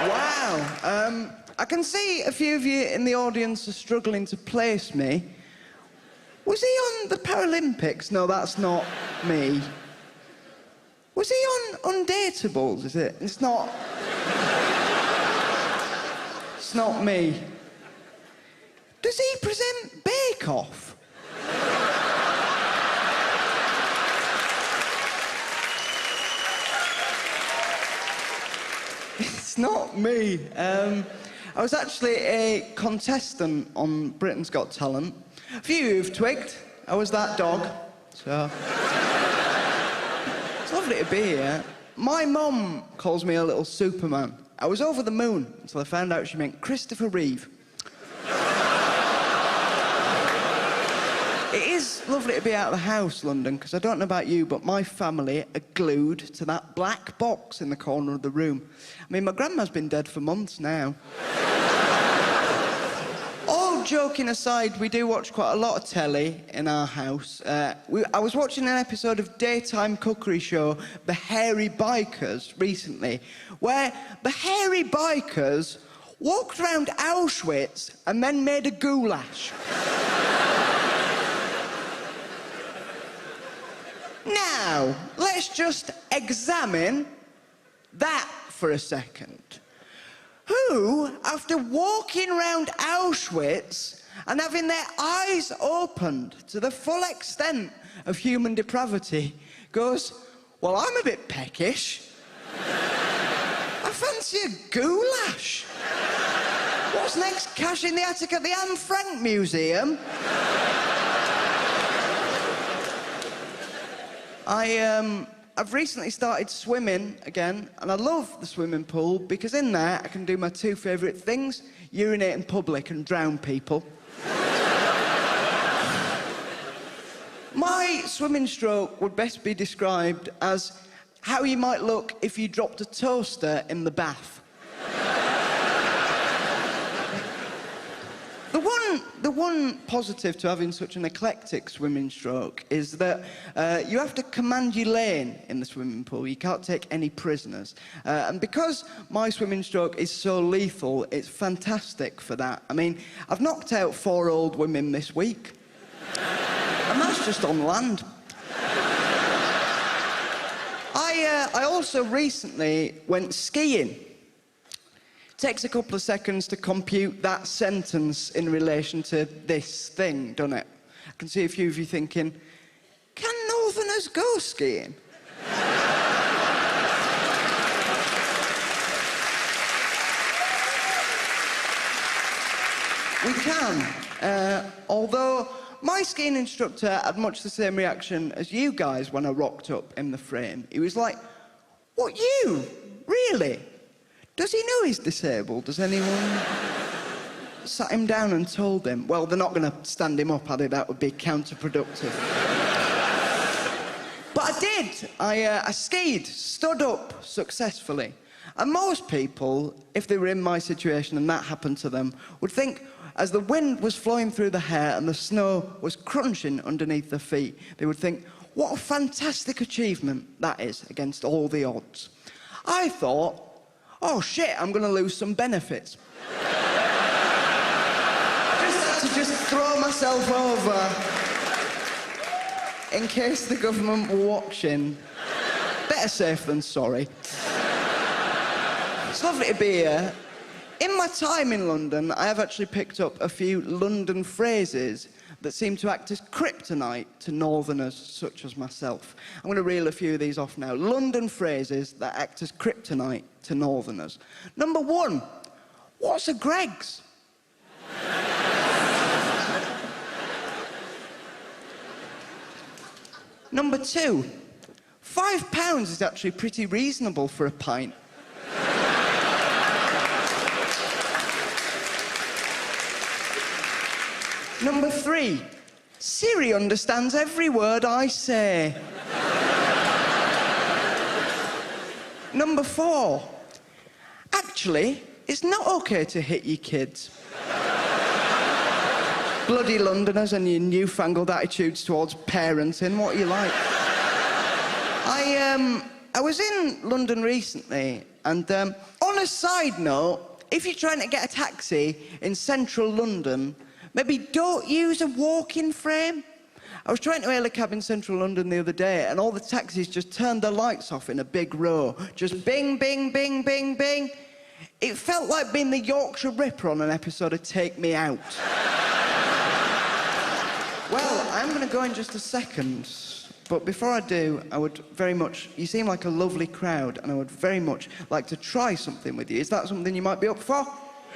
Wow. I can see a few of you in the audience are struggling to place me. Was he on the Paralympics? No, that's not me. Was he on Undateables, is it? It's not... It's not me. Does he present Bake Off? It's not me. I was actually a contestant on Britain's Got Talent. A few of you have twigged. I was that dog, so... It's lovely to be here. My mum calls me a little Superman. I was over the moon until I found out she meant Christopher Reeve. It is lovely to be out of the house, London, because I don't know about you, but my family are glued to that black box in the corner of the room. I mean, my grandma's been dead for months now. All joking aside, we do watch quite a lot of telly in our house. I was watching an episode of daytime cookery show The Hairy Bikers recently, where the hairy bikers walked around Auschwitz and then made a goulash. Now, let's just examine that for a second. Who, after walking around Auschwitz and having their eyes opened to the full extent of human depravity, goes, well, I'm a bit peckish. I fancy a goulash. What's next? Cash in the attic at the Anne Frank Museum? I've recently started swimming again, and I love the swimming pool because in there I can do my two favourite things: urinate in public and drown people. My swimming stroke would best be described as how you might look if you dropped a toaster in the bath. The one positive to having such an eclectic swimming stroke is that you have to command your lane in the swimming pool. You can't take any prisoners. And because my swimming stroke is so lethal, it's fantastic for that. I mean, I've knocked out 4 old women this week. And that's just on land. I also recently went skiing. Takes a couple of seconds to compute that sentence in relation to this thing, doesn't it? I can see a few of you thinking, can Northerners go skiing? We can, although my skiing instructor had much the same reaction as you guys when I rocked up in the frame. He was like, what, you? Really? Does he know he's disabled? Has anyone sat him down and told him? Well, they're not going to stand him up, are they? That would be counterproductive. But I did. I skied, stood up successfully. And most people, if they were in my situation and that happened to them, would think, as the wind was flowing through the hair and the snow was crunching underneath their feet, they would think, what a fantastic achievement that is against all the odds. I thought, oh shit, I'm going to lose some benefits. I just had to throw myself over in case the government were watching. Better safe than sorry. It's lovely to be here. In my time in London, I have actually picked up a few London phrases that seem to act as kryptonite to Northerners such as myself. I'm going to reel a few of these off now. London phrases that act as kryptonite to Northerners. Number 1, what's a Greggs? Number 2, £5 is actually pretty reasonable for a pint. Number 3, Siri understands every word I say. Number 4, actually, it's not okay to hit your kids. Bloody Londoners and your newfangled attitudes towards parenting, what are you like? I was in London recently, And on a side note, if you're trying to get a taxi in central London, maybe don't use a walk-in frame. I was trying to hail a cab in central London the other day, and all the taxis just turned their lights off in a big row. Just bing, bing, bing, bing, bing. It felt like being the Yorkshire Ripper on an episode of Take Me Out. Well, I'm going to go in just a second, but before I do, I would very much... You seem like a lovely crowd, and I would very much like to try something with you. Is that something you might be up for?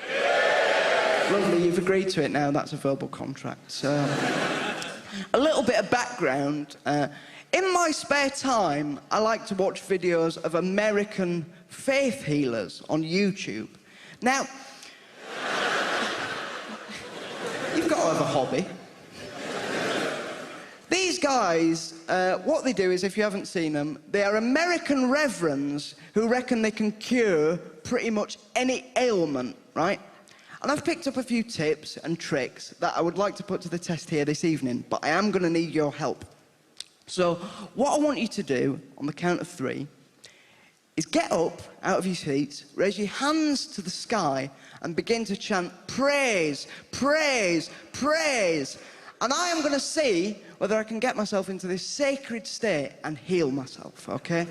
Yeah! Lovely, you've agreed to it now. That's a verbal contract. So, a little bit of background. In my spare time, I like to watch videos of American faith healers on YouTube. Now, you've got to have a hobby. These guys, what they do is, if you haven't seen them, they are American reverends who reckon they can cure pretty much any ailment, right? And I've picked up a few tips and tricks that I would like to put to the test here this evening, but I am going to need your help. So, what I want you to do, on the count of 3, is get up out of your seats, raise your hands to the sky, and begin to chant, praise, praise, praise. And I am going to see whether I can get myself into this sacred state and heal myself, okay?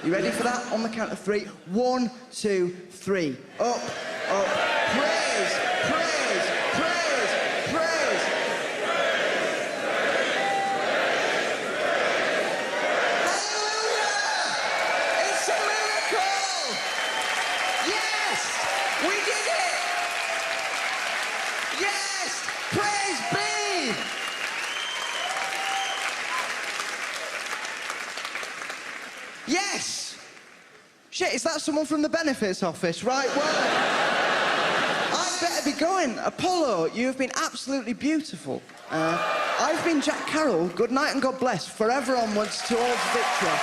You ready for that? On the count of 3. 1, 2, 3. Up, up. Praise, praise, praise, praise. Hallelujah! It's a miracle! Yes! We did it! Yes! Praise be! Yes! Shit, is that someone from the benefits office? Right, well, I'd better be going. Apollo, you have been absolutely beautiful. I've been Jack Carroll. Good night and God bless. Forever onwards towards victory.